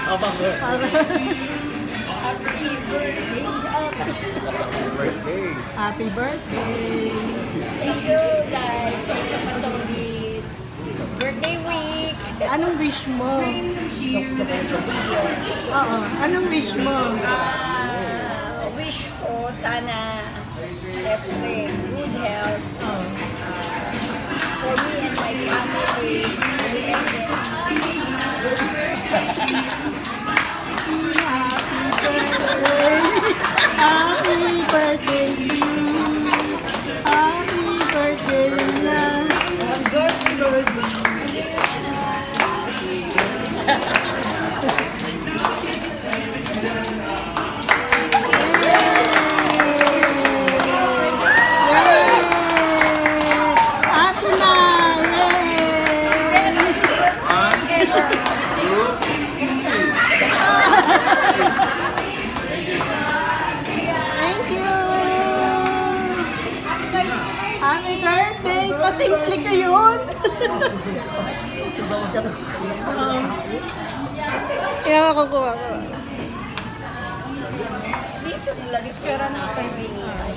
Happy birthday. Birthday. Happy birthday. Thank you guys. Thank you pa sa birthday week. Anong wish mo? Oo. Anong wish mo? Wish ko sana siyempre good health Oh. for me and my family. And Happy birthday to you. Happy birthday na. Happy na! Thank you! Happy birthday! Pasimple ka yun! Kaya makukuha ko. dito, lecture na ako yung binigay.